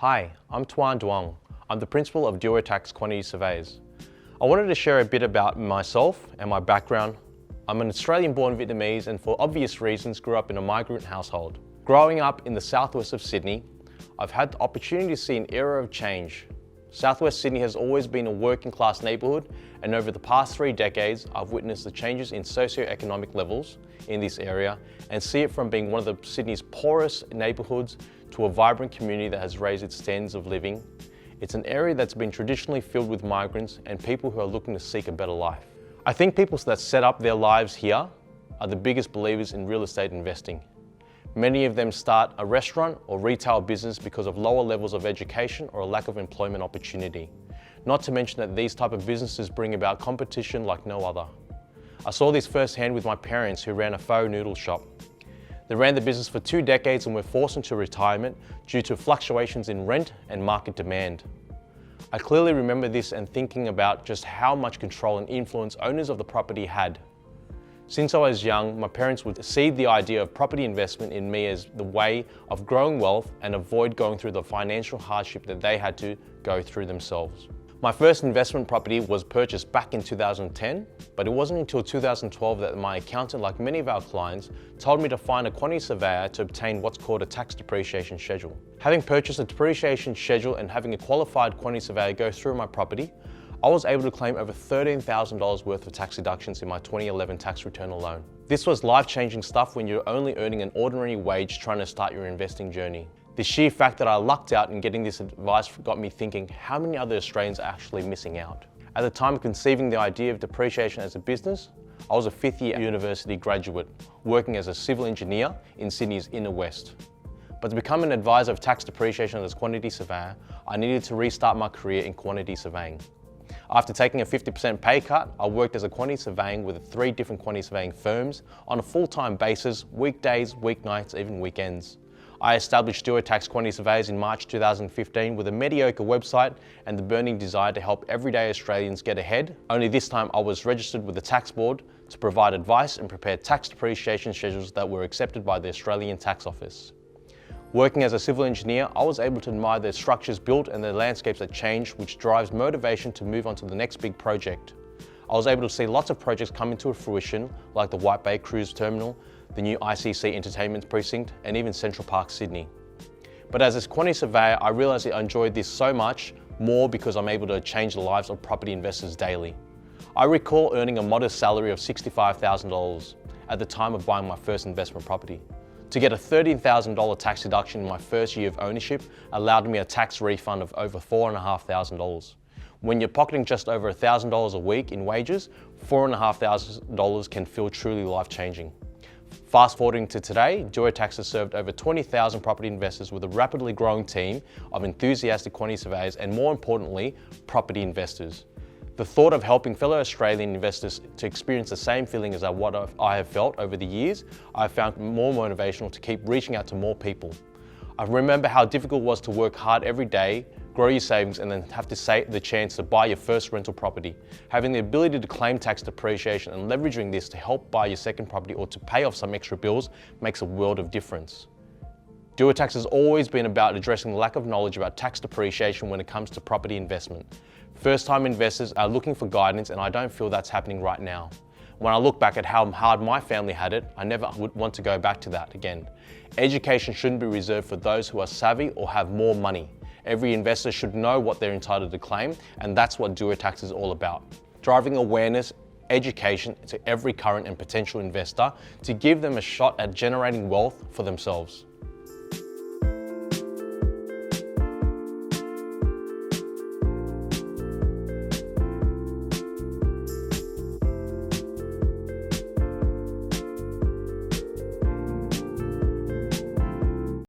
Hi, I'm Tuan. I'm the principal of Tax Quantity Surveyors. I wanted to share a bit about myself and my background. I'm an Australian-born Vietnamese and for obvious reasons grew up in a migrant household. Growing up in the southwest of Sydney, I've had the opportunity to see an era of change. Southwest Sydney has always been a working class neighbourhood, and over the past 3 decades, I've witnessed the changes in socio-economic levels in this area and see it from being one of the Sydney's poorest neighbourhoods to a vibrant community that has raised its standards of living. It's an area that's been traditionally filled with migrants and people who are looking to seek a better life. I think people that set up their lives here are the biggest believers in real estate investing. Many of them start a restaurant or retail business because of lower levels of education or a lack of employment opportunity. Not to mention that these type of businesses bring about competition like no other. I saw this firsthand with my parents who ran a pho noodle shop. They ran the business for 2 decades and were forced into retirement due to fluctuations in rent and market demand. I clearly remember this and thinking about just how much control and influence owners of the property had. Since I was young, my parents would see the idea of property investment in me as the way of growing wealth and avoid going through the financial hardship that they had to go through themselves. My first investment property was purchased back in 2010, but it wasn't until 2012 that my accountant, like many of our clients, told me to find a quantity surveyor to obtain what's called a tax depreciation schedule. Having purchased a depreciation schedule and having a qualified quantity surveyor go through my property, I was able to claim over $13,000 worth of tax deductions in my 2011 tax return alone. This was life-changing stuff when you're only earning an ordinary wage trying to start your investing journey. The sheer fact that I lucked out in getting this advice got me thinking how many other Australians are actually missing out. At the time of conceiving the idea of depreciation as a business, I was a 5th-year university graduate working as a civil engineer in Sydney's inner west. But to become an advisor of tax depreciation as a quantity surveyor, I needed to restart my career in quantity surveying. After taking a 50% pay cut, I worked as a quantity surveying with 3 different quantity surveying firms on a full-time basis, weekdays, weeknights, even weekends. I established Tax Quantity Surveyors in March 2015 with a mediocre website and the burning desire to help everyday Australians get ahead. Only this time I was registered with the tax board to provide advice and prepare tax depreciation schedules that were accepted by the Australian Tax Office. Working as a civil engineer, I was able to admire the structures built and the landscapes that change, which drives motivation to move on to the next big project. I was able to see lots of projects come into fruition, like the White Bay Cruise Terminal, the new ICC Entertainment Precinct, and even Central Park, Sydney. But as a quantity surveyor, I realised I enjoyed this so much more because I'm able to change the lives of property investors daily. I recall earning a modest salary of $65,000 at the time of buying my first investment property. To get a $13,000 tax deduction in my first year of ownership allowed me a tax refund of over $4,500. When you're pocketing just over $1,000 a week in wages, $4,500 can feel truly life-changing. Fast forwarding to today, Tax has served over 20,000 property investors with a rapidly growing team of enthusiastic quantity surveyors and, more importantly, property investors. The thought of helping fellow Australian investors to experience the same feeling as what I have felt over the years, I have found more motivational to keep reaching out to more people. I remember how difficult it was to work hard every day, grow your savings, and then have to take the chance to buy your first rental property. Having the ability to claim tax depreciation and leveraging this to help buy your second property or to pay off some extra bills makes a world of difference. Tax has always been about addressing the lack of knowledge about tax depreciation when it comes to property investment. First-time investors are looking for guidance, and I don't feel that's happening right now. When I look back at how hard my family had it, I never would want to go back to that again. Education shouldn't be reserved for those who are savvy or have more money. Every investor should know what they're entitled to claim, and that's what Tax is all about. Driving awareness, education to every current and potential investor to give them a shot at generating wealth for themselves.